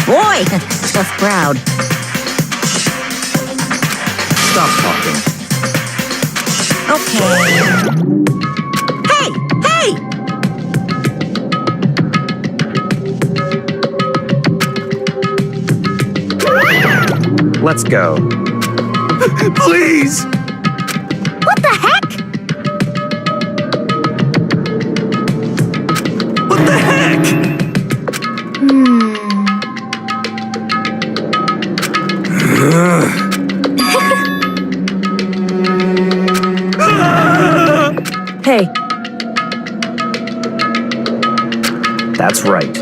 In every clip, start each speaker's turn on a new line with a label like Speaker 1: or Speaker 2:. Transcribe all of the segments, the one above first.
Speaker 1: boy! Tough crowd.
Speaker 2: Stop talking.
Speaker 1: Okay. Hey! Hey!
Speaker 2: Let's go. Please!
Speaker 1: What the heck?
Speaker 2: What the heck?
Speaker 1: Hey.
Speaker 2: That's right.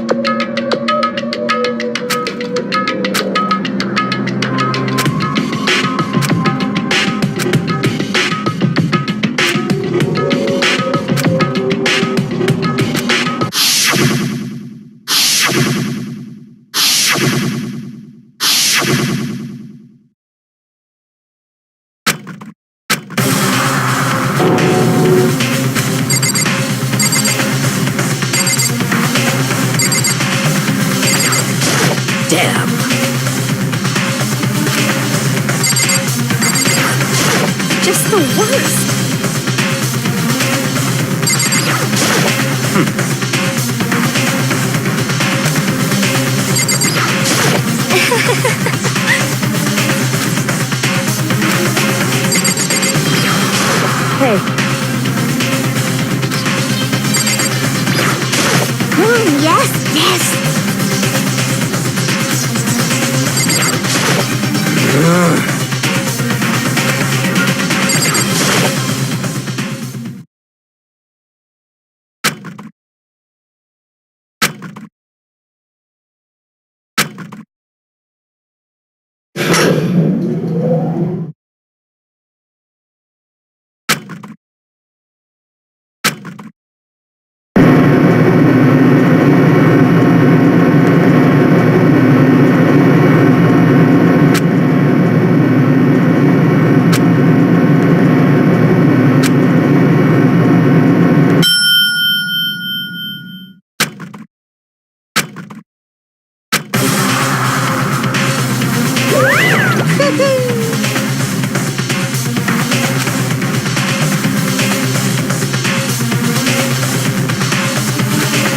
Speaker 1: Damn. Just the worst. Hey. Yes, yes.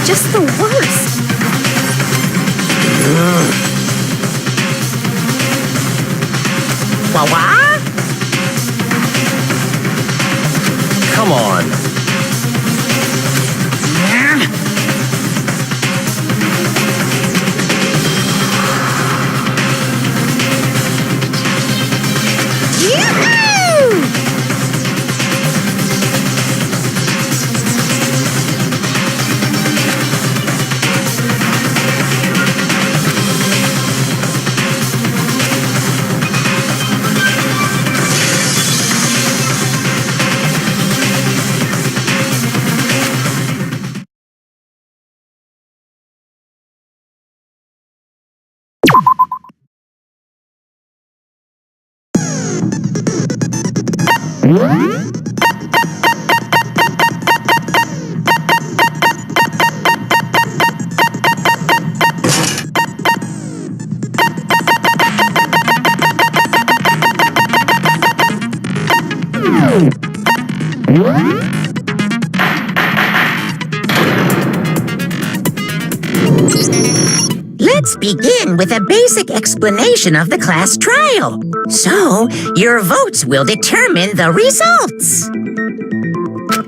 Speaker 1: Just the worst. Wah-wah?
Speaker 2: Come on.
Speaker 1: Yoo-hoo! Let's begin with a basic explanation of the class trial. So, your votes will determine the results.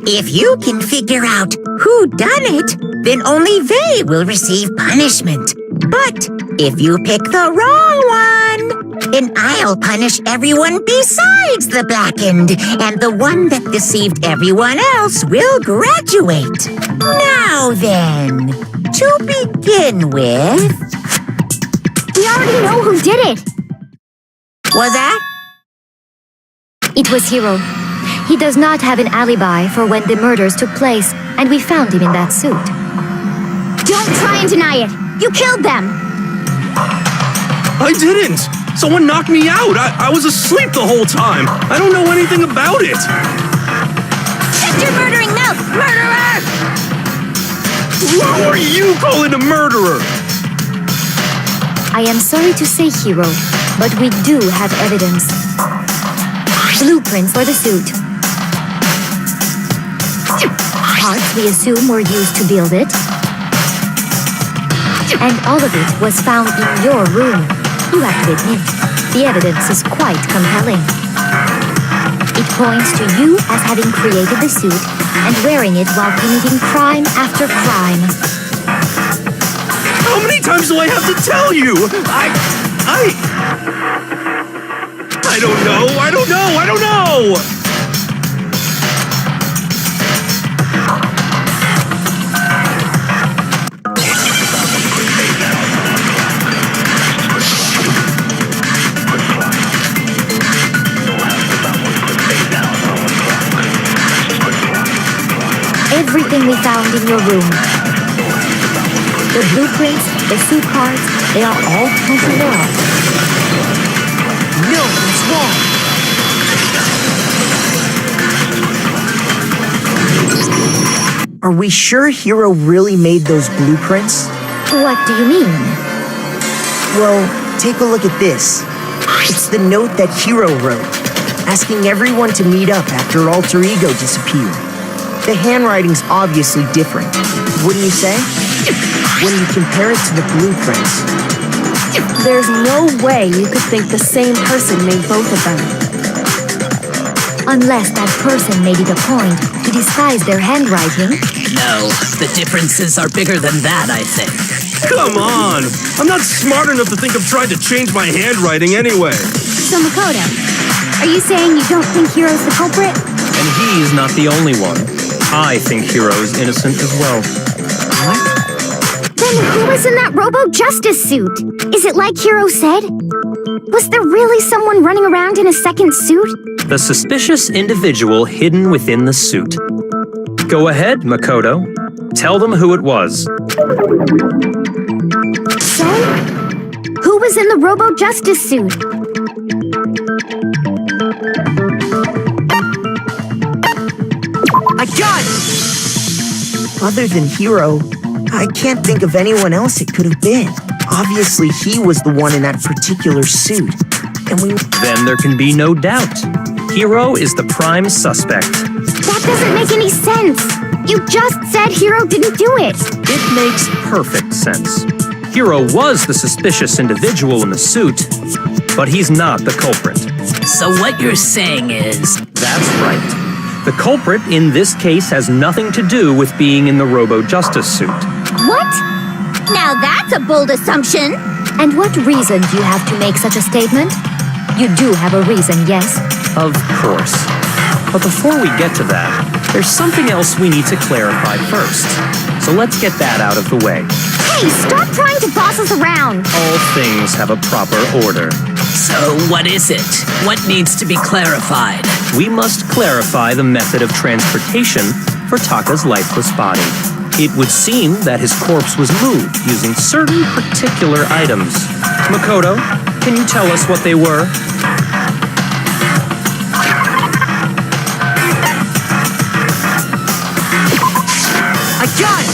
Speaker 1: If you can figure out who done it, then only they will receive punishment. But if you pick the wrong one, then I'll punish everyone besides the blackened, and the one that deceived everyone else will graduate. Now then, to begin with...
Speaker 3: We already know who did it.
Speaker 1: Was that?
Speaker 3: It was Hiro. He does not have an alibi for when the murders took place, and we found him in that suit.
Speaker 4: Don't try and deny it! You killed them!
Speaker 2: I didn't! Someone knocked me out! I was asleep the whole time! I don't know anything about it!
Speaker 4: Shut your murdering mouth, murderer!
Speaker 2: Who are you calling a murderer?
Speaker 3: I am sorry to say, Hero, but we do have evidence. Blueprints for the suit. Parts we assume were used to build it. And all of it was found in your room. You have to admit, the evidence is quite compelling. It points to you as having created the suit and wearing it while committing crime after crime.
Speaker 2: How many times do I have to tell you? I don't know.
Speaker 3: Everything we found in your room. The blueprints, the suit cards, they are all pointing off.
Speaker 1: No, it's wrong. Are we sure Hero really made those blueprints?
Speaker 3: What do you mean?
Speaker 1: Well, take a look at this. It's the note that Hero wrote, asking everyone to meet up after Alter Ego disappeared. The handwriting's obviously different, wouldn't you say? When you compare it to the blueprints.
Speaker 4: There's no way you could think the same person made both of them.
Speaker 3: Unless that person made it a point to disguise their handwriting.
Speaker 5: No, the differences are bigger than that, I think.
Speaker 2: Come on! I'm not smart enough to think of trying to change my handwriting anyway.
Speaker 4: So Makoto, are you saying you don't think Hero's the culprit?
Speaker 6: And he's not the only one. I think Hero's innocent as well.
Speaker 4: Then who was in that Robo-Justice suit? Is it like Hero said? Was there really someone running around in a second suit?
Speaker 6: The suspicious individual hidden within the suit. Go ahead, Makoto. Tell them who it was.
Speaker 4: So, who was in the Robo-Justice suit?
Speaker 1: I got it! Other than Hero, I can't think of anyone else it could have been. Obviously, he was the one in that particular suit. And we...
Speaker 6: Then there can be no doubt. Hero is the prime suspect.
Speaker 4: That doesn't make any sense. You just said Hero didn't do it.
Speaker 6: It makes perfect sense. Hero was the suspicious individual in the suit, but he's not the culprit.
Speaker 5: So what you're saying is...
Speaker 6: That's right. The culprit in this case has nothing to do with being in the Robo-Justice suit.
Speaker 4: What? Now that's a bold assumption.
Speaker 3: And what reason do you have to make such a statement? You do have a reason, yes?
Speaker 6: Of course. But before we get to that, there's something else we need to clarify first. So let's get that out of the way.
Speaker 4: Hey, stop trying to boss us around.
Speaker 6: All things have a proper order.
Speaker 5: So what is it? What needs to be clarified?
Speaker 6: We must clarify the method of transportation for Taka's lifeless body. It would seem that his corpse was moved using certain particular items. Makoto, can you tell us what they were?
Speaker 1: I got it!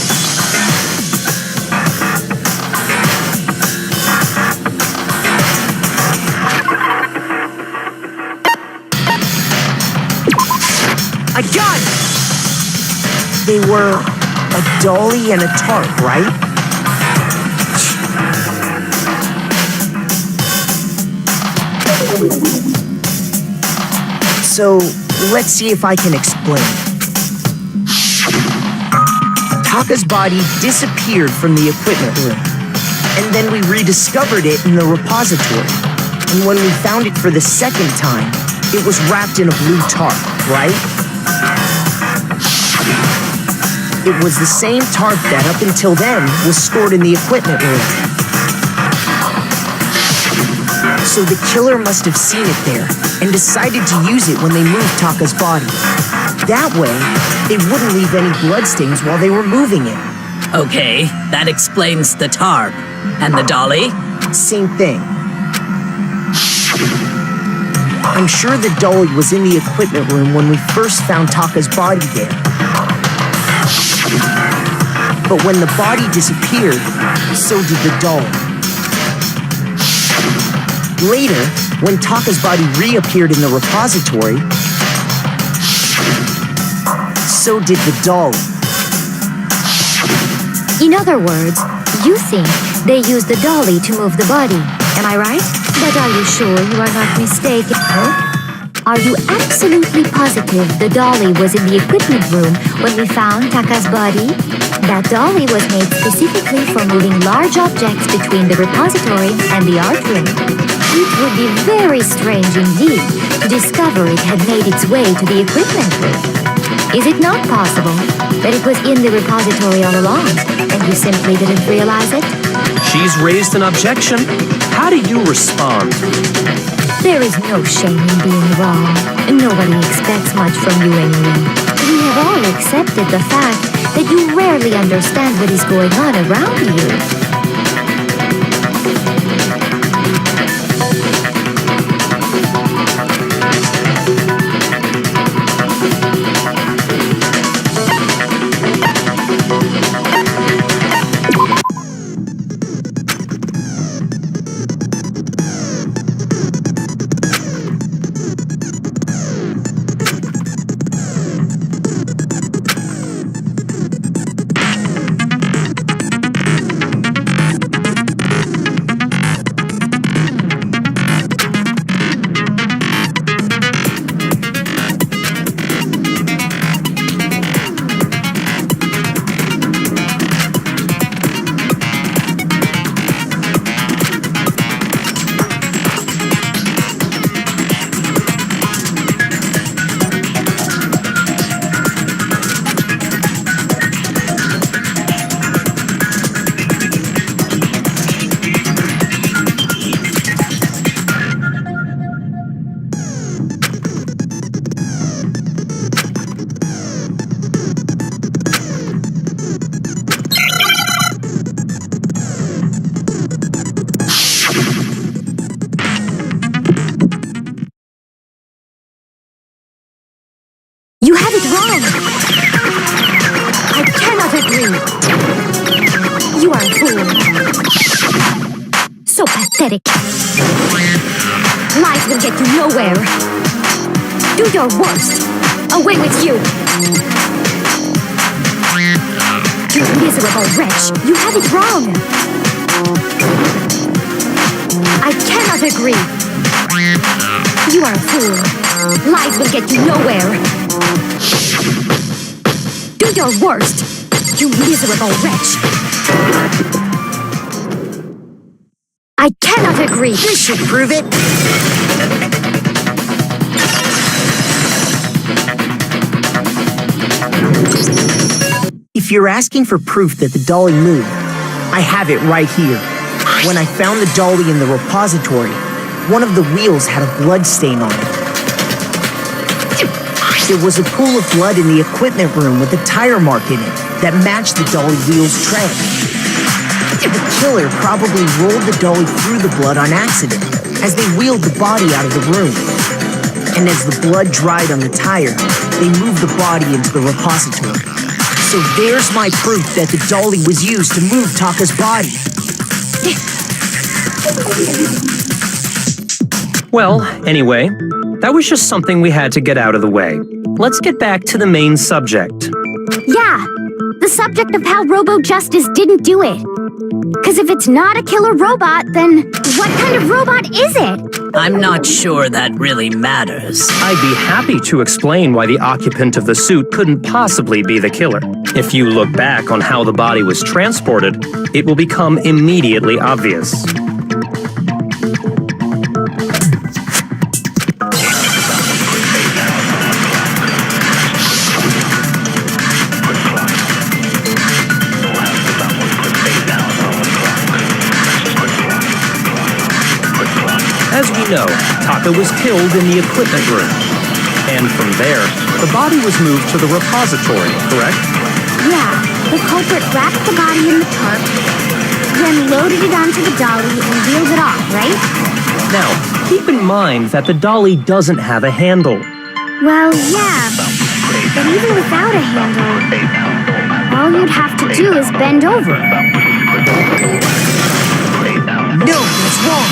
Speaker 1: I got it! They were a dolly and a tarp, right? So, let's see if I can explain. Taka's body disappeared from the equipment room, and then we rediscovered it in the repository. And when we found it for the second time, it was wrapped in a blue tarp, right? It was the same tarp that, up until then, was stored in the equipment room. So the killer must have seen it there, and decided to use it when they moved Taka's body. That way, they wouldn't leave any bloodstains while they were moving it.
Speaker 5: Okay, that explains the tarp. And the dolly?
Speaker 1: Same thing. I'm sure the dolly was in the equipment room when we first found Taka's body there. But when the body disappeared, so did the dolly.
Speaker 7: Later, when Taka's body reappeared in the repository, so did the dolly.
Speaker 3: In other words, you think they used the dolly to move the body. Am I right? But are you sure you are not mistaken? Are you absolutely positive the dolly was in the equipment room when we found Taka's body? That dolly was made specifically for moving large objects between the repository and the art room. It would be very strange indeed to discover it had made its way to the equipment room. Is it not possible that it was in the repository all along and you simply didn't realize it?
Speaker 6: She's raised an objection. How do you respond?
Speaker 3: There is no shame in being wrong. Nobody expects much from you anyway. We have all accepted the fact that you rarely understand what is going on around you. You have it wrong! I cannot agree! You are a fool. So pathetic. Lies will get you nowhere. Do your worst. Away with you! You miserable wretch! You have it wrong! I cannot agree! You are a fool. Lies will get you nowhere. Do your worst, you miserable wretch. I cannot agree.
Speaker 1: This should prove it.
Speaker 7: If you're asking for proof that the dolly moved, I have it right here. When I found the dolly in the repository, one of the wheels had a blood stain on it. There was a pool of blood in the equipment room with a tire mark in it that matched the dolly wheel's tread. The killer probably rolled the dolly through the blood on accident as they wheeled the body out of the room. And as the blood dried on the tire, they moved the body into the repository. So there's my proof that the dolly was used to move Taka's body.
Speaker 6: Well, anyway, that was just something we had to get out of the way. Let's get back to the main subject.
Speaker 4: Yeah, the subject of how Robo Justice didn't do it. Because if it's not a killer robot, then what kind of robot is it?
Speaker 5: I'm not sure that really matters.
Speaker 6: I'd be happy to explain why the occupant of the suit couldn't possibly be the killer. If you look back on how the body was transported, it will become immediately obvious. As we know, Taka was killed in the equipment room. And from there, the body was moved to the repository, correct?
Speaker 4: Yeah, the culprit wrapped the body in the tarp, then loaded it onto the dolly and wheeled it off, right?
Speaker 6: Now, keep in mind that the dolly doesn't have a handle.
Speaker 4: Well, yeah, but even without a handle, all you'd have to do is bend over.
Speaker 7: No, that's wrong.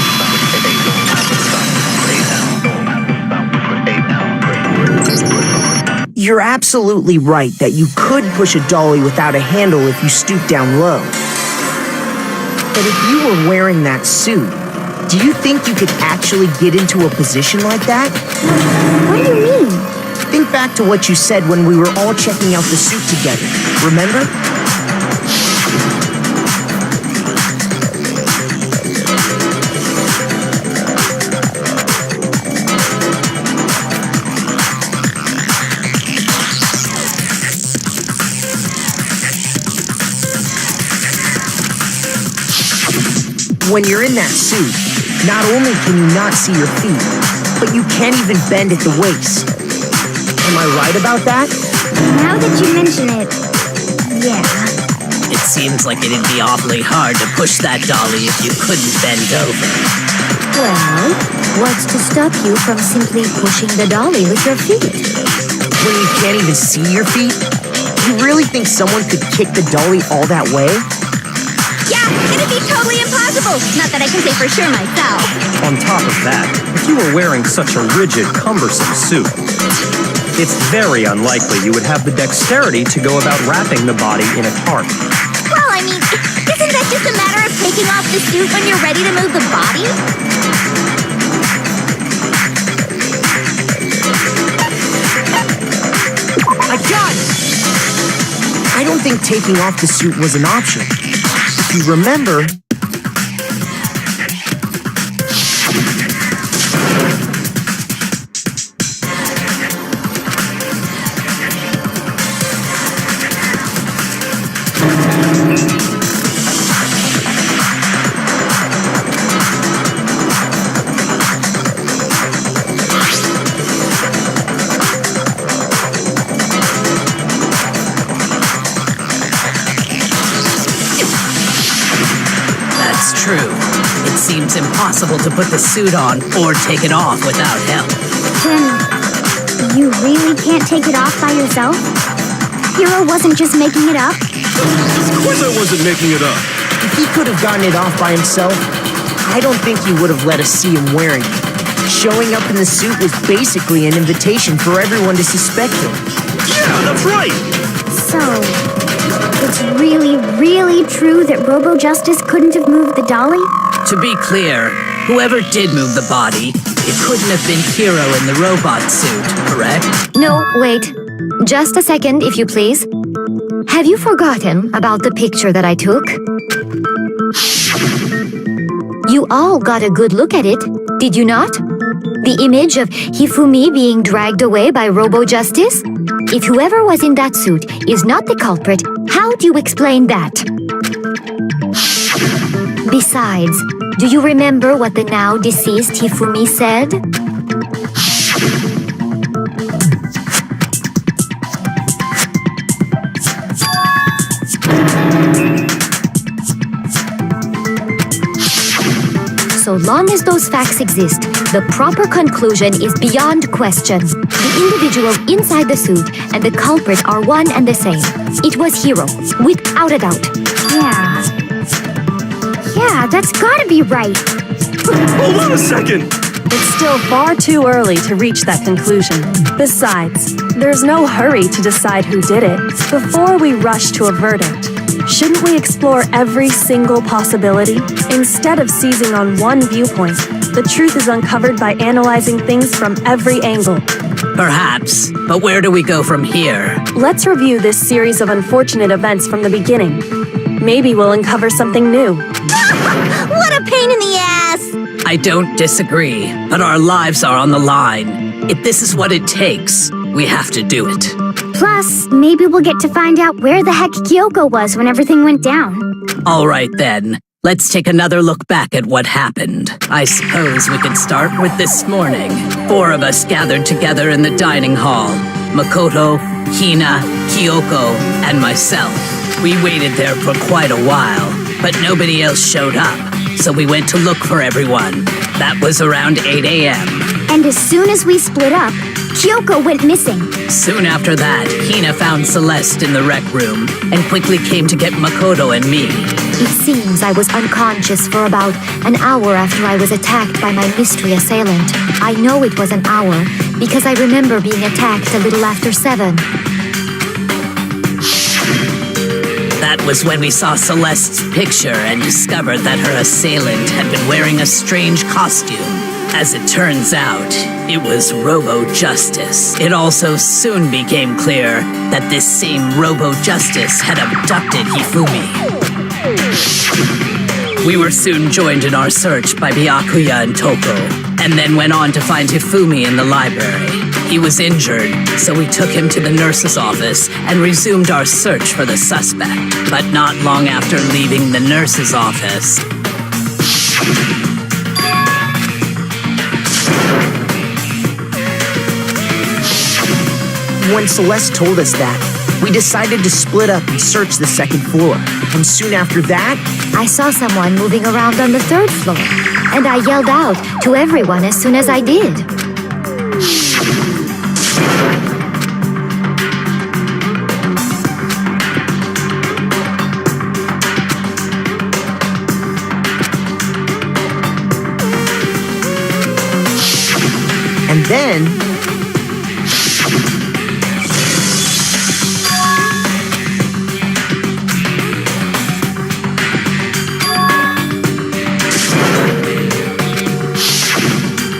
Speaker 7: You're absolutely right that you could push a dolly without a handle if you stoop down low. But if you were wearing that suit, do you think you could actually get into a position like that?
Speaker 4: What do you mean?
Speaker 7: Think back to what you said when we were all checking out the suit together. Remember? When you're in that suit, not only can you not see your feet, but you can't even bend at the waist. Am I right about that?
Speaker 4: Now that you mention it, yeah.
Speaker 5: It seems like it'd be awfully hard to push that dolly if you couldn't bend over.
Speaker 3: Well, what's to stop you from simply pushing the dolly with your feet?
Speaker 7: When you can't even see your feet? You really think someone could kick the dolly all that way?
Speaker 4: Yeah, it'd be totally impossible. Not that I can say for sure myself.
Speaker 6: On top of that, if you were wearing such a rigid, cumbersome suit, it's very unlikely you would have the dexterity to go about wrapping the body in a tarp.
Speaker 4: Well, I mean, isn't that just a matter of taking off the suit when you're ready to move the body?
Speaker 7: I got it! I don't think taking off the suit was an option. If you remember,
Speaker 5: True. It seems impossible to put the suit on or take it off without help.
Speaker 4: Then, you really can't take it off by yourself? Hero wasn't just making it up?
Speaker 2: Of course I wasn't making it up.
Speaker 7: if he could have gotten it off by himself, I don't think he would have let us see him wearing it. Showing up in the suit was basically an invitation for everyone to suspect him.
Speaker 2: Yeah, that's right.
Speaker 4: So, it's really, really true that Robo Justice couldn't have moved the dolly?
Speaker 5: To be clear, whoever did move the body, it couldn't have been Hero in the robot suit, correct?
Speaker 3: No, wait. Just a second, if you please. Have you forgotten about the picture that I took? You all got a good look at it, did you not? The image of Hifumi being dragged away by Robo Justice? If whoever was in that suit is not the culprit, how do you explain that? Besides, do you remember what the now deceased Hifumi said? So long as those facts exist, the proper conclusion is beyond question. The individual inside the suit and the culprit are one and the same. It was Hero, without a doubt.
Speaker 4: Yeah. Yeah, that's gotta be right.
Speaker 2: Hold on a second.
Speaker 8: It's still far too early to reach that conclusion. Besides, there's no hurry to decide who did it. Before we rush to a verdict, shouldn't we explore every single possibility? Instead of seizing on one viewpoint, the truth is uncovered by analyzing things from every angle.
Speaker 5: Perhaps, but where do we go from here?
Speaker 8: Let's review this series of unfortunate events from the beginning. Maybe we'll uncover something new.
Speaker 4: What a pain in the ass!
Speaker 5: I don't disagree, but our lives are on the line. If this is what it takes, we have to do it.
Speaker 4: Plus, maybe we'll get to find out where the heck Kyoko was when everything went down.
Speaker 5: All right then, let's take another look back at what happened. I suppose we could start with this morning. 4 of us gathered together in the dining hall. Makoto, Hina, Kyoko, and myself. We waited there for quite a while, but nobody else showed up, so we went to look for everyone. That was around 8 a.m.
Speaker 4: And as soon as we split up, Kyoko went missing.
Speaker 5: Soon after that, Hina found Celeste in the rec room and quickly came to get Makoto and me.
Speaker 3: It seems I was unconscious for about an hour after I was attacked by my mystery assailant. I know it was an hour because I remember being attacked a little after 7.
Speaker 5: That was when we saw Celeste's picture and discovered that her assailant had been wearing a strange costume. As it turns out, it was Robo-Justice. It also soon became clear that this same Robo-Justice had abducted Hifumi. We were soon joined in our search by Byakuya and Toko, and then went on to find Hifumi in the library. He was injured, so we took him to the nurse's office and resumed our search for the suspect. But not long after leaving the nurse's office,
Speaker 7: When Celeste told us that, we decided to split up and search the second floor. And soon after that,
Speaker 3: I saw someone moving around on the 3rd floor, and I yelled out to everyone as soon as I did.
Speaker 7: and then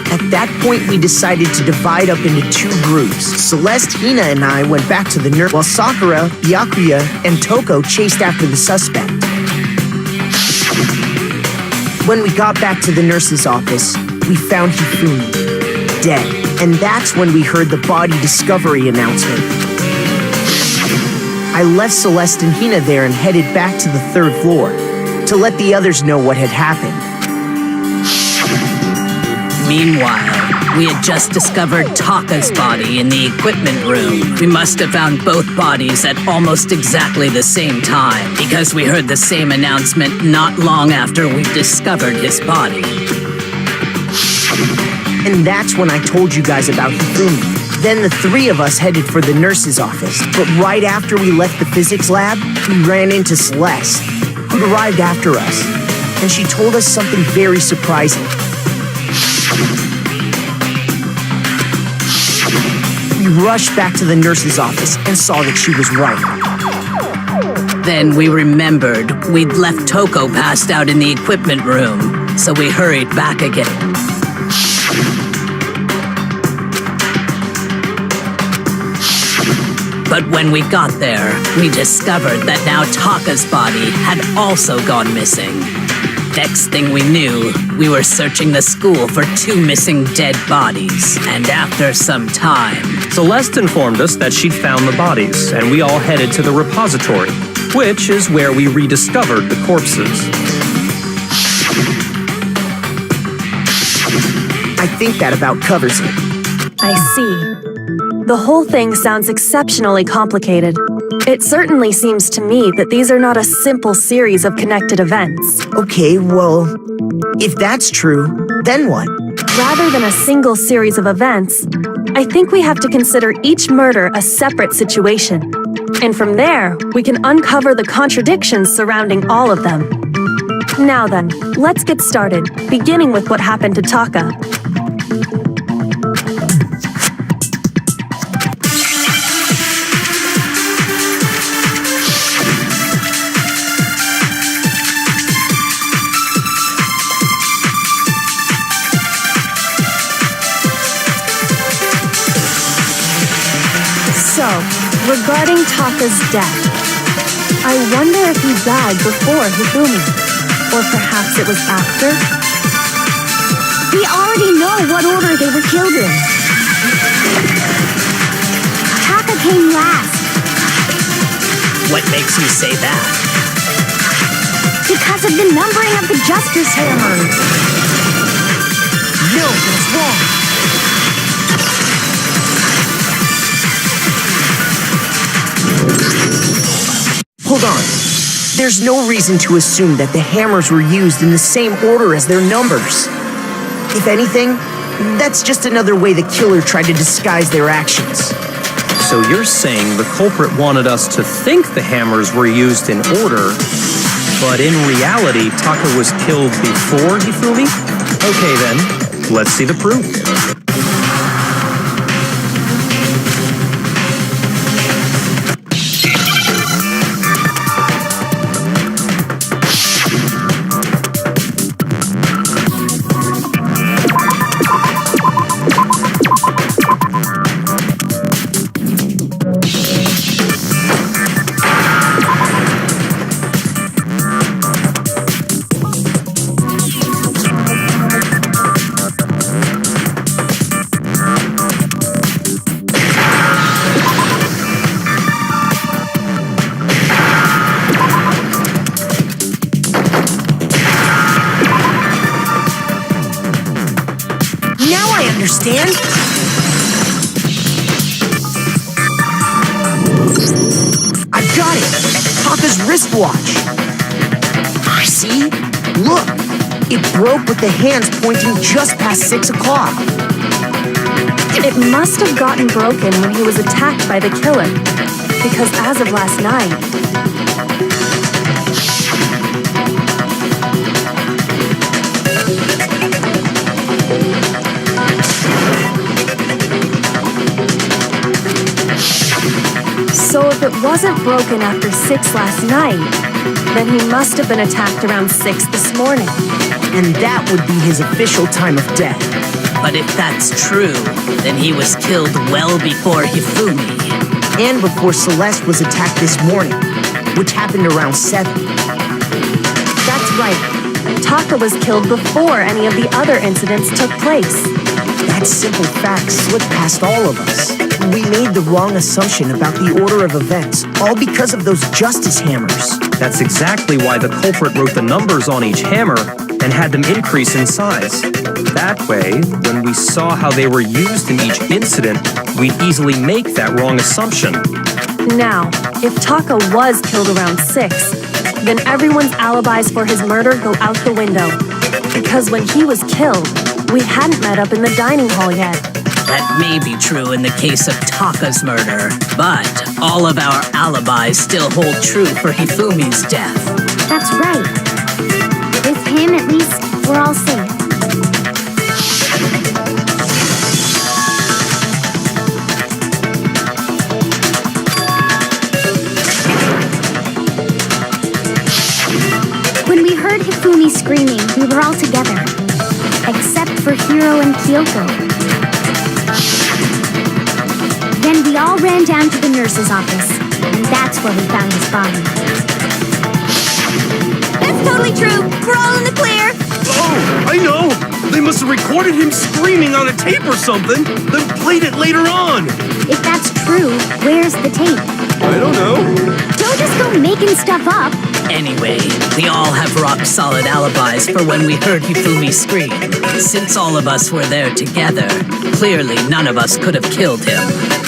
Speaker 7: at that point, we decided to divide up into 2 groups. Celeste, Hina, and I went back to the nurse, while Sakura, Byakuya, and Toko chased after the suspect. When we got back to the nurse's office, we found Hifumi, dead. And that's when we heard the body discovery announcement. I left Celeste and Hina there and headed back to the 3rd floor to let the others know what had happened.
Speaker 5: meanwhile, we had just discovered Taka's body in the equipment room. We must have found both bodies at almost exactly the same time, because we heard the same announcement not long after we discovered his body.
Speaker 7: And that's when I told you guys about Hifumi. Then the 3 of us headed for the nurse's office. But right after we left the physics lab, we ran into Celeste, who'd arrived after us. And she told us something very surprising. We rushed back to the nurse's office and saw that she was right.
Speaker 5: Then we remembered we'd left Toko passed out in the equipment room, so we hurried back again. But when we got there, we discovered that now Taka's body had also gone missing. Next thing we knew, we were searching the school for 2 missing dead bodies. And after some time,
Speaker 6: Celeste informed us that she'd found the bodies, and we all headed to the repository, which is where we rediscovered the corpses.
Speaker 7: I think that about covers it.
Speaker 8: I see. The whole thing sounds exceptionally complicated. It certainly seems to me that these are not a simple series of connected events.
Speaker 7: Okay, well, if that's true, then what?
Speaker 8: Rather than a single series of events, I think we have to consider each murder a separate situation. And from there, we can uncover the contradictions surrounding all of them. Now then, let's get started, beginning with what happened to Taka. So, regarding Taka's death, I wonder if he died before Hifumi, or perhaps it was after?
Speaker 4: We already know what order they were killed in. Taka came last.
Speaker 5: what makes you say that?
Speaker 4: Because of the numbering of the Justice Hammers.
Speaker 7: No, that's wrong. Hold on. There's no reason to assume that the hammers were used in the same order as their numbers. If anything, that's just another way the killer tried to disguise their actions.
Speaker 6: So you're saying the culprit wanted us to think the hammers were used in order, But in reality, Taka was killed before Hifumi? Okay then, let's see the proof.
Speaker 7: Now I understand. I've got it. Taka's wristwatch. See? Look. It broke with the hands pointing just past 6 o'clock.
Speaker 8: It must have gotten broken when he was attacked by the killer. Because as of last night, so if it wasn't broken after 6 last night, then he must have been attacked around 6 this morning.
Speaker 7: And that would be his official time of death.
Speaker 5: But if that's true, then he was killed well before Hifumi.
Speaker 7: And before Celeste was attacked this morning, which happened around 7.
Speaker 8: That's right. Taka was killed before any of the other incidents took place.
Speaker 7: That simple fact slipped past all of us. We made the wrong assumption about the order of events, all because of those justice hammers.
Speaker 6: That's exactly why the culprit wrote the numbers on each hammer and had them increase in size. That way, when we saw how they were used in each incident, we'd easily make that wrong assumption.
Speaker 8: Now, if Taka was killed around 6, then everyone's alibis for his murder go out the window. Because when he was killed, we hadn't met up in the dining hall yet.
Speaker 5: That may be true in the case of Taka's murder, but all of our alibis still hold true for Hifumi's death.
Speaker 4: That's right. With him, at least, we're all safe. When we heard Hifumi screaming, we were all together. Except for Hiro and Kyoko. Then we all ran down to the nurse's office, and that's where we found his body. That's totally true. We're all in the clear.
Speaker 2: Oh, I know! They must have recorded him screaming on a tape or something, then played it later on!
Speaker 4: If that's true, where's the tape?
Speaker 2: I don't know.
Speaker 4: Don't just go making stuff up.
Speaker 5: Anyway, we all have rock-solid alibis for when we heard Hifumi scream. Since all of us were there together, clearly none of us could have killed him.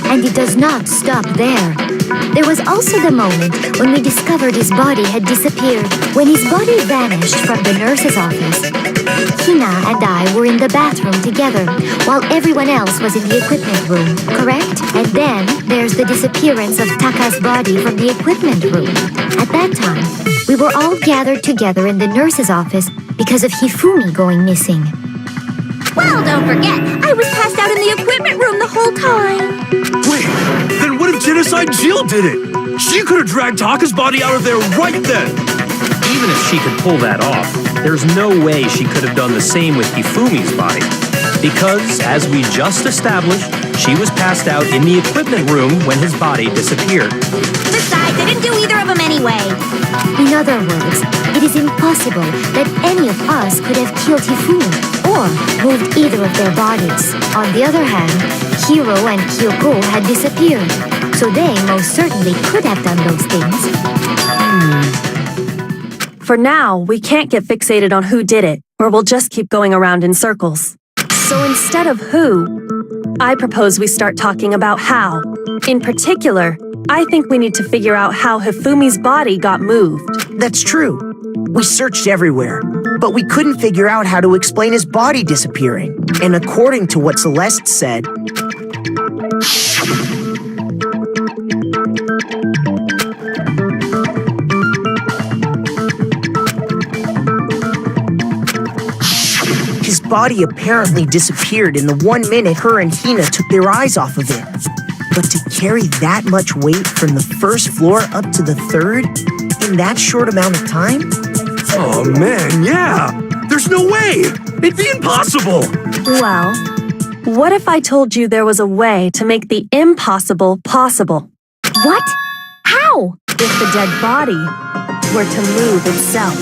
Speaker 3: And it does not stop there. There was also the moment when we discovered his body had disappeared. When his body vanished from the nurse's office, Hina and I were in the bathroom together, while everyone else was in the equipment room, correct? And then there's the disappearance of Taka's body from the equipment room. At that time, we were all gathered together in the nurse's office because of Hifumi going missing.
Speaker 4: Well, don't forget, I was passed out in the equipment room the whole time.
Speaker 2: Wait, then what if Genocide Jill did it? She could have dragged Taka's body out of there right then!
Speaker 6: Even if she could pull that off, there's no way she could have done the same with Hifumi's body. Because, as we just established, she was passed out in the equipment room when his body disappeared.
Speaker 4: Besides, I didn't do either of them anyway.
Speaker 3: In other words, it is impossible that any of us could have killed Hifumi or moved either of their bodies. On the other hand, Hiro and Kyoko had disappeared, so they most certainly could have done those things.
Speaker 8: For now, we can't get fixated on who did it, or we'll just keep going around in circles. So instead of who, I propose we start talking about how. In particular, I think we need to figure out how Hifumi's body got moved.
Speaker 7: That's true. We searched everywhere, but we couldn't figure out how to explain his body disappearing. And according to what Celeste said, body apparently disappeared in the 1 minute her and Hina took their eyes off of it. But to carry that much weight from the first floor up to the third in that short amount of time?
Speaker 2: Oh man, yeah! There's no way! It'd be impossible!
Speaker 8: Well, what if I told you there was a way to make the impossible possible?
Speaker 4: What? How?
Speaker 8: If the dead body were to move itself.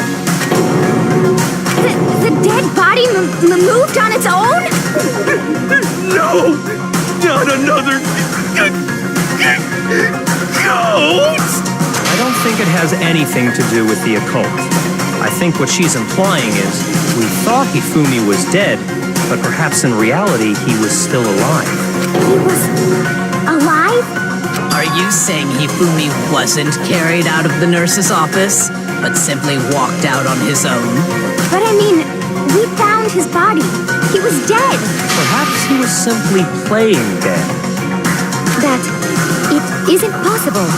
Speaker 4: The dead body moved on its own?
Speaker 2: No! Not another... ghost!
Speaker 6: I don't think it has anything to do with the occult. I think what she's implying is we thought Hifumi was dead, but perhaps in reality he was still alive.
Speaker 4: He was alive?
Speaker 5: Are you saying Hifumi wasn't carried out of the nurse's office, but simply walked out on his own?
Speaker 4: But I mean, we found his body. He was dead.
Speaker 6: Perhaps he was simply playing dead.
Speaker 4: That it isn't possible.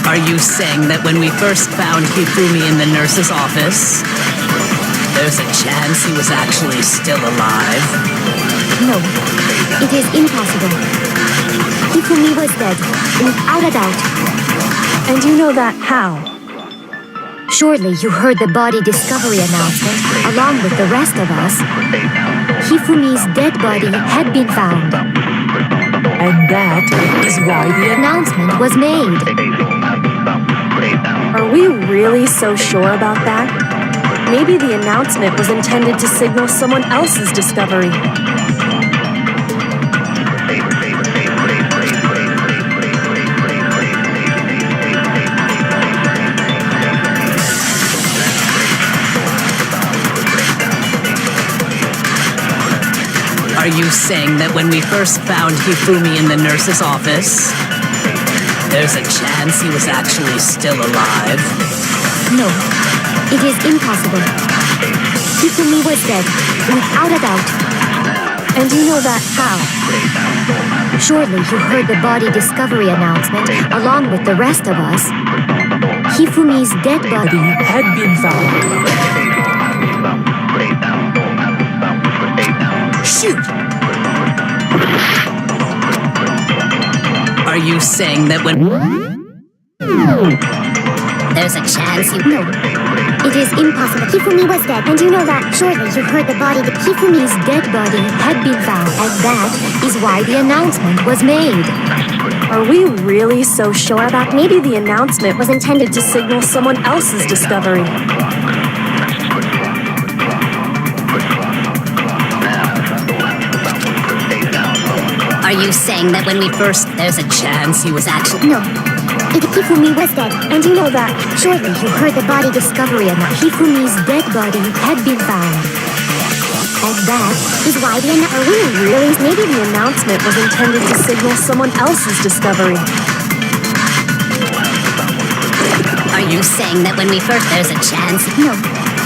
Speaker 5: Are you saying that when we first found Hifumi in the nurse's office, there's a chance he was actually still alive?
Speaker 4: No, it is impossible. Hifumi was dead, without a doubt.
Speaker 8: And you know that how?
Speaker 4: Surely you heard the body discovery announcement, along with the rest of us. Hifumi's dead body had been found.
Speaker 7: And that is why
Speaker 4: The announcement was made.
Speaker 8: Are we really so sure about that? Maybe the announcement was intended to signal someone else's discovery.
Speaker 5: Are you saying that when we first found Hifumi in the nurse's office, there's a chance he was actually still alive?
Speaker 4: No, it is impossible. Hifumi was dead, without a doubt.
Speaker 8: And you know that how?
Speaker 4: Surely you heard the body discovery announcement, along with the rest of us. Hifumi's dead body
Speaker 7: had been found.
Speaker 1: Shoot!
Speaker 5: Are you saying that when...
Speaker 4: There's a chance you... No, it is impossible. Hifumi was dead, and you know that. Surely you heard the body... Hifumi's dead body had been found, and that is why the announcement was made.
Speaker 8: Are we really so sure about maybe the announcement was intended to signal someone else's discovery?
Speaker 5: Are you saying that when we first... There's a chance he was actually...
Speaker 4: No, Hifumi was dead, and you know that. Surely you heard the body discovery announcement. Hifumi's dead body had been found. And that is why the...
Speaker 8: Are we really... Maybe the announcement was intended to signal someone else's discovery.
Speaker 5: Are you saying that when we first... There's a chance...
Speaker 4: No,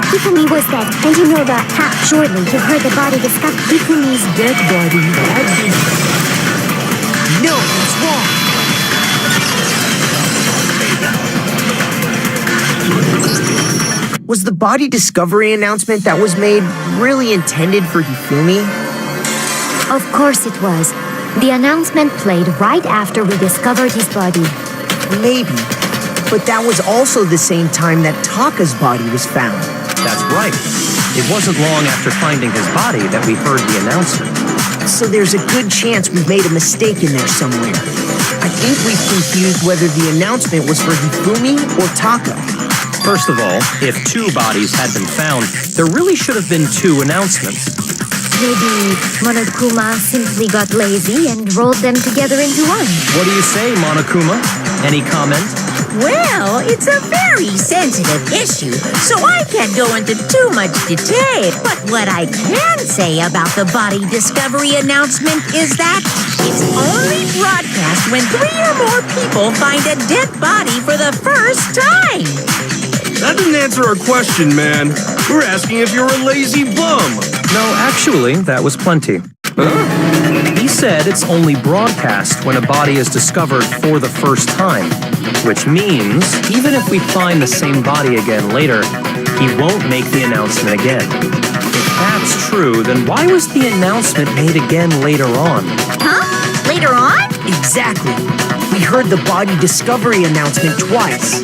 Speaker 4: Hifumi was dead, and you know that. Surely you heard the body discovery. Hifumi's dead body had been found.
Speaker 7: No, it's wrong. Was the body discovery announcement that was made really intended for Hifumi?
Speaker 4: Of course it was. The announcement played right after we discovered his body.
Speaker 7: Maybe. But that was also the same time that Taka's body was found.
Speaker 6: That's right. It wasn't long after finding his body that we heard the announcement.
Speaker 7: So there's a good chance we've made a mistake in there somewhere. I think we've confused whether the announcement was for Hifumi or Taka.
Speaker 6: First of all, if two bodies had been found, there really should have been two announcements.
Speaker 4: Maybe Monokuma simply got lazy and rolled them together into one.
Speaker 6: What do you say, Monokuma? Any comment?
Speaker 1: Well, it's a very sensitive issue, so I can't go into too much detail. But what I can say about the body discovery announcement is that it's only broadcast when 3 or more people find a dead body for the first time.
Speaker 2: That didn't answer our question, man. We're asking if you're a lazy bum.
Speaker 6: No, actually, that was plenty. He said it's only broadcast when a body is discovered for the first time, which means even if we find the same body again later, he won't make the announcement again. If that's true, then why was the announcement made again later on?
Speaker 4: Huh? Later on?
Speaker 7: Exactly. We heard the body discovery announcement twice.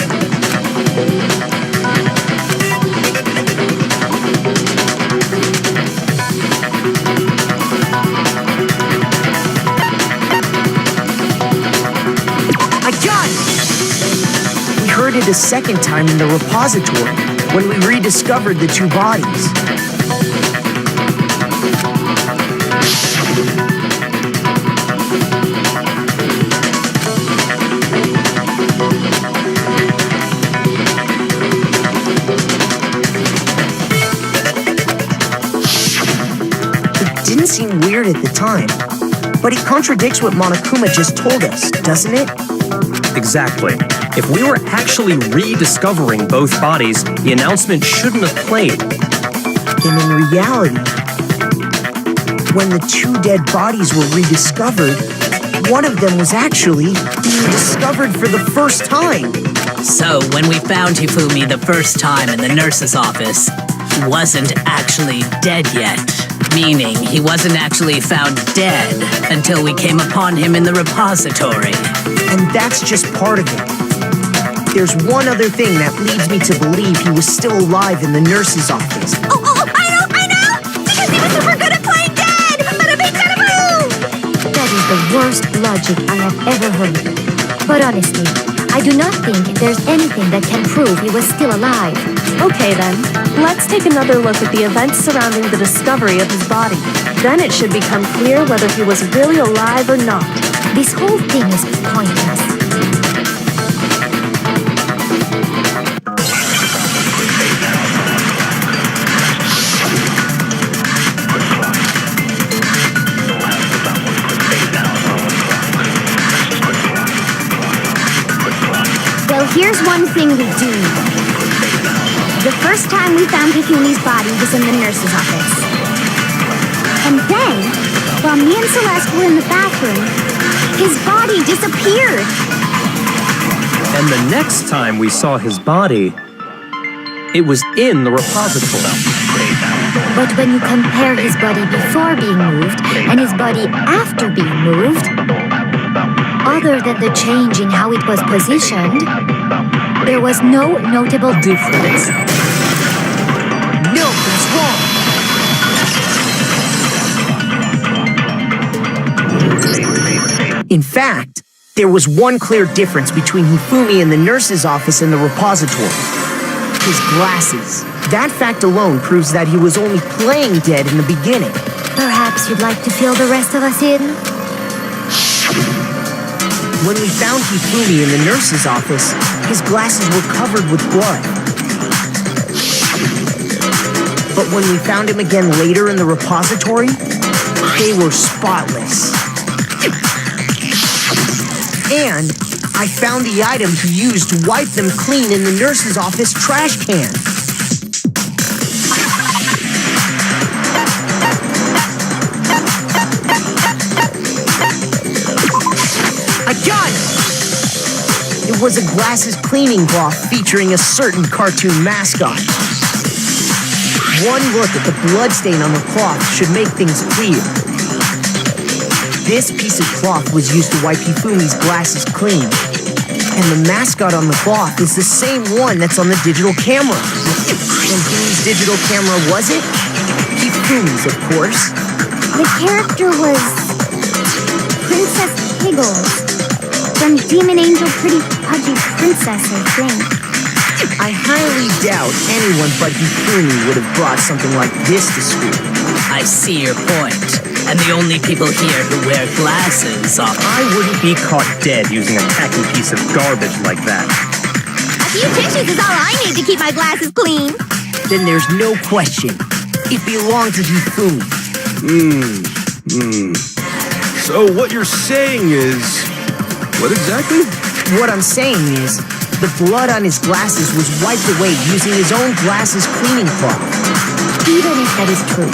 Speaker 7: I got it! We heard it a second time in the repository when we rediscovered the two bodies. It didn't seem weird at the time, but it contradicts what Monokuma just told us, doesn't it?
Speaker 6: Exactly. If we were actually rediscovering both bodies, the announcement shouldn't have played.
Speaker 7: Then in reality, when the two dead bodies were rediscovered, one of them was actually being discovered for the first time.
Speaker 5: So, when we found Hifumi the first time in the nurse's office, he wasn't actually dead yet. Meaning, he wasn't actually found dead until we came upon him in the repository.
Speaker 7: And that's just part of it. There's one other thing that leads me to believe he was still alive in the nurse's office.
Speaker 4: Oh, I know! Because he was super good at playing dead! Bada bing, bada boo! That is the worst logic I have ever heard. But honestly, I do not think there's anything that can prove he was still alive.
Speaker 8: Okay then, let's take another look at the events surrounding the discovery of his body. Then it should become clear whether he was really alive or not.
Speaker 4: This whole thing is pointless. Well, here's one thing we do know. The first time we found Hifumi's body was in the nurse's office. And then, while me and Celeste were in the bathroom, his body disappeared.
Speaker 6: And the next time we saw his body, it was in the repository.
Speaker 4: But when you compare his body before being moved and his body after being moved, other than the change in how it was positioned, there was no notable difference.
Speaker 7: No, he's wrong. In fact, there was one clear difference between Hifumi in the nurse's office and the repository. His glasses. That fact alone proves that he was only playing dead in the beginning.
Speaker 4: Perhaps you'd like to fill the rest of us in?
Speaker 7: When we found Hifumi in the nurse's office, his glasses were covered with blood. But when we found him again later in the repository, they were spotless. And I found the item he used to wipe them clean in the nurse's office trash can. I got it! It was a glasses cleaning cloth featuring a certain cartoon mascot. One look at the bloodstain on the cloth should make things clear. This piece of cloth was used to wipe Hifumi's glasses clean. And the mascot on the cloth is the same one that's on the digital camera. And whose digital camera was it? Hifumi's, of course.
Speaker 4: The character was Princess Piggles from Demon Angel Pretty Pudgy Princess, I think.
Speaker 7: I highly doubt anyone but Hifumi would have brought something like this to school.
Speaker 5: I see your point. And the only people here who wear glasses are...
Speaker 6: I wouldn't be caught dead using a tacky piece of garbage like that.
Speaker 4: A few tissues is all I need to keep my glasses clean.
Speaker 7: Then there's no question. It belonged to Hifumi.
Speaker 2: So what you're saying is... What exactly?
Speaker 7: What I'm saying is, The blood on his glasses was wiped away using his own glasses cleaning cloth.
Speaker 3: Even if that is true,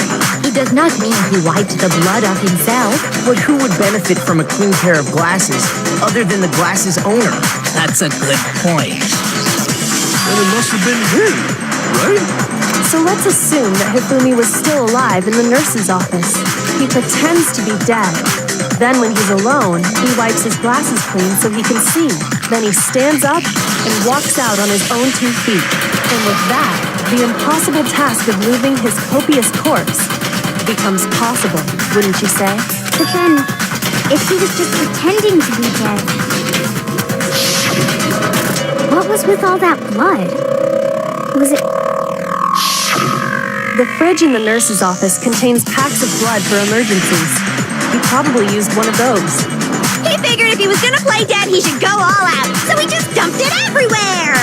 Speaker 3: it does not mean he wiped the blood off himself.
Speaker 7: But who would benefit from a clean pair of glasses other than the glasses owner?
Speaker 5: That's a good point.
Speaker 2: And it must have been him, right?
Speaker 8: So let's assume that Hifumi was still alive in the nurse's office. He pretends to be dead. Then when he's alone, he wipes his glasses clean so he can see. Then he stands up and walks out on his own 2 feet. And with that, the impossible task of moving his copious corpse becomes possible, wouldn't you say?
Speaker 4: But then, if he was just pretending to be dead, what was with all that blood? Was it...
Speaker 8: The fridge in the nurse's office contains packs of blood for emergencies. He probably used one of those.
Speaker 9: He figured if he was gonna play dead, he should go all out, so he just dumped it everywhere!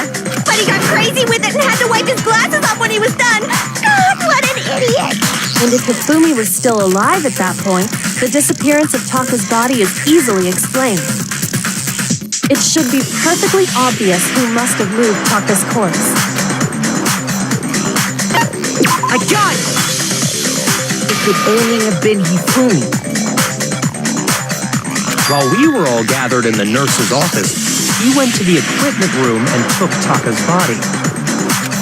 Speaker 9: But he got crazy with it and had to wipe his glasses off when he was done! God, what an idiot!
Speaker 8: And if Hifumi was still alive at that point, the disappearance of Taka's body is easily explained. It should be perfectly obvious who must have moved Taka's corpse.
Speaker 7: I got it! It could only have been Hifumi.
Speaker 6: While we were all gathered in the nurse's office, he went to the equipment room and took Taka's body.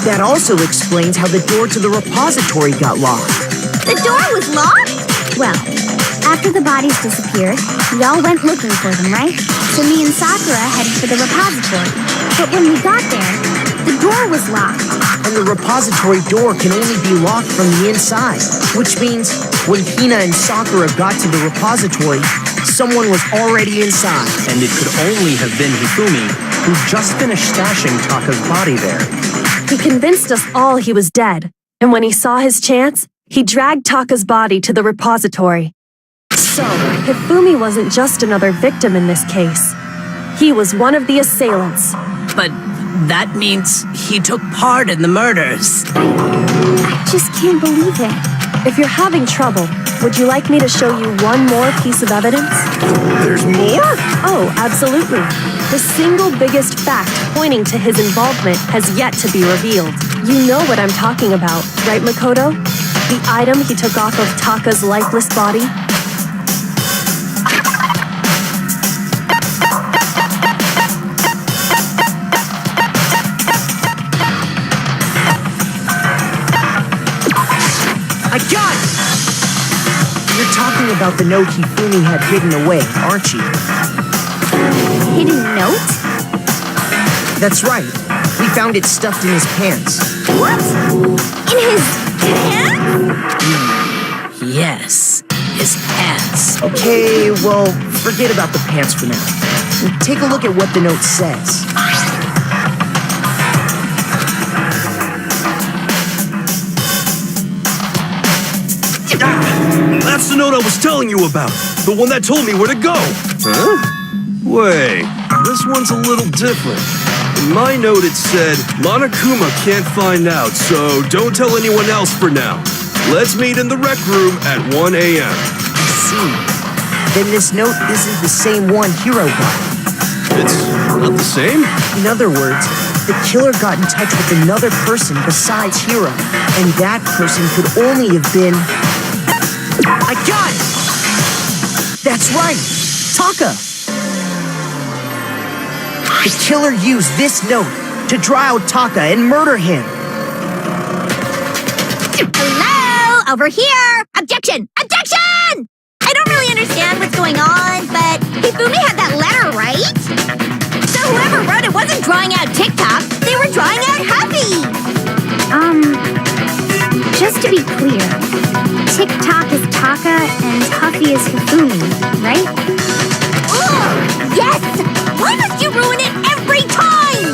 Speaker 7: That also explains how the door to the repository got locked.
Speaker 9: The door was locked?
Speaker 4: Well, after the bodies disappeared, we all went looking for them, right? So me and Sakura headed for the repository. But when we got there, the door was locked.
Speaker 7: And the repository door can only be locked from the inside, which means when Hina and Sakura got to the repository, someone was already inside.
Speaker 6: And it could only have been Hifumi, who just finished stashing Taka's body there.
Speaker 8: He convinced us all he was dead, and when he saw his chance, he dragged Taka's body to the repository. So, Hifumi wasn't just another victim in this case. He was one of the assailants.
Speaker 5: But that means he took part in the murders.
Speaker 4: I just can't believe it.
Speaker 8: If you're having trouble, would you like me to show you one more piece of evidence?
Speaker 2: There's more?
Speaker 8: Oh, absolutely. The single biggest fact pointing to his involvement has yet to be revealed. You know what I'm talking about, right, Makoto? The item he took off of Taka's lifeless body?
Speaker 7: I got it! You're talking about the note Hifumi had hidden away, aren't you?
Speaker 4: Hidden note?
Speaker 7: That's right. We found it stuffed in his pants.
Speaker 9: What? In his pants?
Speaker 5: Yes, his pants.
Speaker 7: Okay, well, forget about the pants for now. Take a look at what the note says.
Speaker 2: That's the note I was telling you about. The one that told me where to go. Huh? Wait, this one's a little different. In my note it said, Monokuma can't find out, so don't tell anyone else for now. Let's meet in the rec room at 1 a.m.
Speaker 7: I see. Then this note isn't the same one Hiro got.
Speaker 2: It's not the same?
Speaker 7: In other words, the killer got in touch with another person besides Hiro, and that person could only have been... I got it! That's right! Taka! The killer used this note to draw out Taka and murder him.
Speaker 9: Hello? Over here! Objection! Objection! I don't really understand what's going on, but Hifumi had that letter, right? So whoever wrote it wasn't drawing out TikTok, they were drawing out Huffy!
Speaker 4: Just to be clear, TikTok is Taka and Huffy is Hifumi, right?
Speaker 9: Ugh! Yes! Why must you ruin it every time?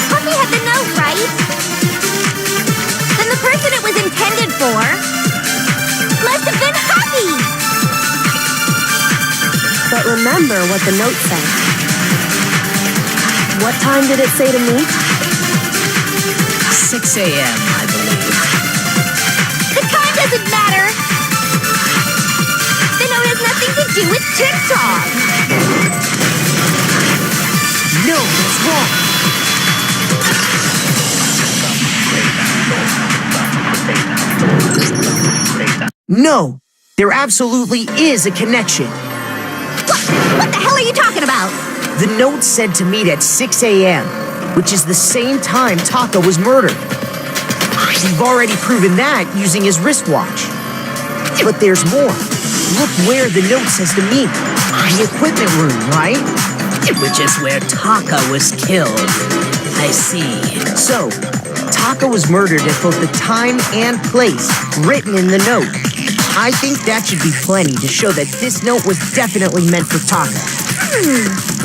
Speaker 9: Huffy had the note, right? Then the person it was intended for
Speaker 8: remember what the note said. What time did it say to meet?
Speaker 5: 6 a.m., I believe.
Speaker 9: The time doesn't matter. The note has nothing to do with TikTok.
Speaker 7: No, it's wrong. No, there absolutely is a connection.
Speaker 9: What the hell are you talking about?
Speaker 7: The note said to meet at 6 a.m., which is the same time Taka was murdered. We've already proven that using his wristwatch. But there's more. Look where the note says to meet. The equipment room, right?
Speaker 5: Which is where Taka was killed. I see.
Speaker 7: So, Taka was murdered at both the time and place written in the note. I think that should be plenty to show that this note was definitely meant for Taka.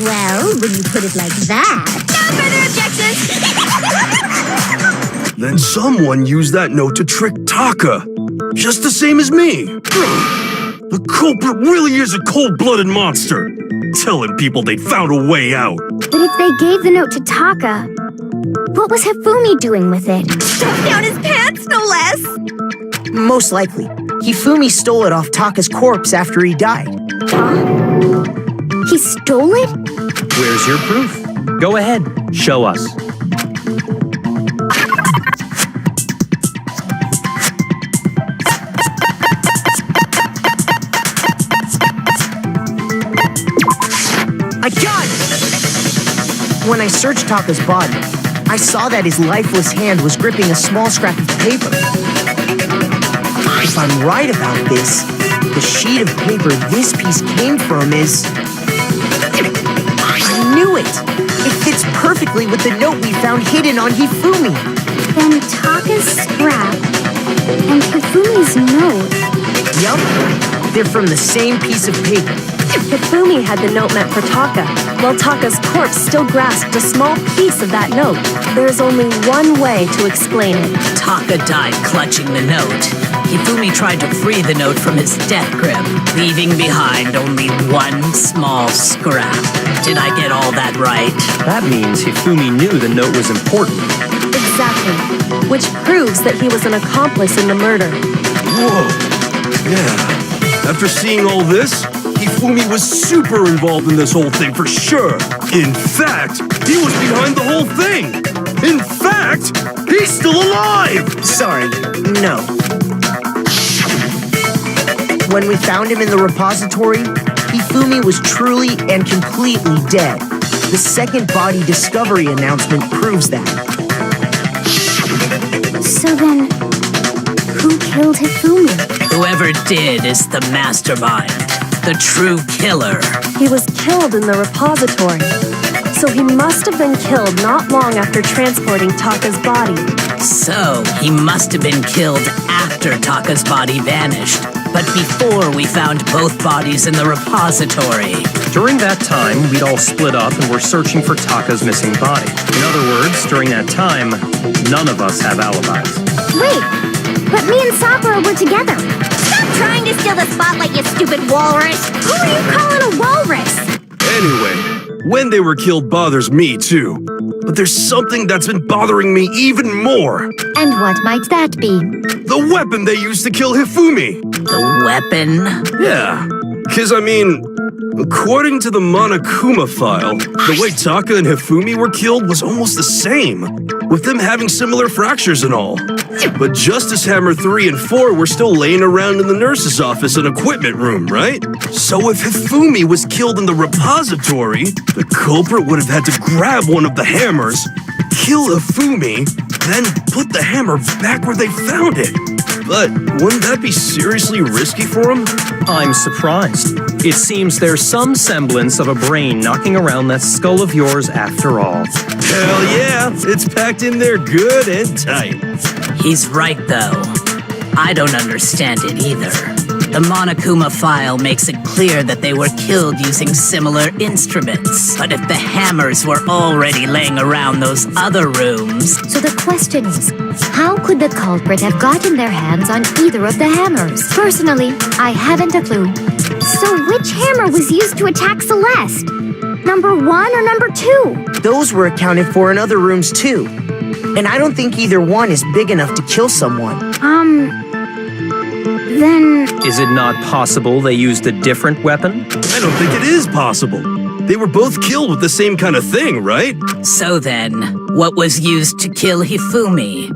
Speaker 4: Well, when you put it like that...
Speaker 9: No further objections.
Speaker 2: Then someone used that note to trick Taka. Just the same as me. The culprit really is a cold-blooded monster. Telling people they found a way out.
Speaker 4: But if they gave the note to Taka, what was Hifumi doing with it?
Speaker 9: Stuffed down his pants, no less.
Speaker 7: Most likely, Hifumi stole it off Taka's corpse after he died.
Speaker 4: He stole it?
Speaker 6: Where's your proof? Go ahead, show us.
Speaker 7: I got it! When I searched Taka's body, I saw that his lifeless hand was gripping a small scrap of paper. If I'm right about this, the sheet of paper this piece came from is... I knew it! It fits perfectly with the note we found hidden on Hifumi.
Speaker 4: Then Taka's scrap and Hifumi's note.
Speaker 7: Yup, they're from the same piece of paper.
Speaker 8: Hifumi had the note meant for Taka, while Taka's corpse still grasped a small piece of that note. There's only one way to explain it.
Speaker 5: Taka died clutching the note. Hifumi tried to free the note from his death grip, leaving behind only one small scrap. Did I get all that right?
Speaker 6: That means Hifumi knew the note was important.
Speaker 8: Exactly. Which proves that he was an accomplice in the murder.
Speaker 2: Whoa. Yeah. After seeing all this, Hifumi was super involved in this whole thing for sure. In fact, he was behind the whole thing. In fact, he's still alive!
Speaker 7: Sorry, no. When we found him in the repository, Hifumi was truly and completely dead. The second body discovery announcement proves that.
Speaker 4: So then, who killed Hifumi?
Speaker 5: Whoever did is the mastermind, the true killer.
Speaker 8: He was killed in the repository, so he must have been killed not long after transporting Taka's body.
Speaker 5: So, he must have been killed after Taka's body vanished, but before we found both bodies in the repository.
Speaker 6: During that time, we'd all split up and were searching for Taka's missing body. In other words, during that time, none of us have alibis.
Speaker 4: Wait, but me and Sakura were together.
Speaker 9: Stop trying to steal the spotlight, you stupid walrus.
Speaker 4: Who are you calling a walrus?
Speaker 2: Anyway, when they were killed bothers me too. But there's something that's been bothering me even more.
Speaker 4: And what might that be?
Speaker 2: The weapon they used to kill Hifumi.
Speaker 5: The weapon?
Speaker 2: Yeah, because I mean, according to the Monokuma file, the way Taka and Hifumi were killed was almost the same, with them having similar fractures and all. But Justice Hammer 3 and 4 were still laying around in the nurse's office and equipment room, right? So if Hifumi was killed in the repository, the culprit would have had to grab one of the hammers, kill Hifumi, then put the hammer back where they found it. But wouldn't that be seriously risky for him?
Speaker 6: I'm surprised. It seems there's some semblance of a brain knocking around that skull of yours after all.
Speaker 2: Hell yeah, it's packed in there good and tight.
Speaker 5: He's right, though. I don't understand it either. The Monokuma file makes it clear that they were killed using similar instruments. But if the hammers were already laying around those other rooms...
Speaker 3: So the question is, how could the culprit have gotten their hands on either of the hammers? Personally, I haven't a clue.
Speaker 4: So which hammer was used to attack Celeste? Number 1 or number 2?
Speaker 7: Those were accounted for in other rooms too. And I don't think either one is big enough to kill someone.
Speaker 4: Then...
Speaker 6: Is it not possible they used a different weapon?
Speaker 2: I don't think it is possible. They were both killed with the same kind of thing, right?
Speaker 5: So then, what was used to kill Hifumi?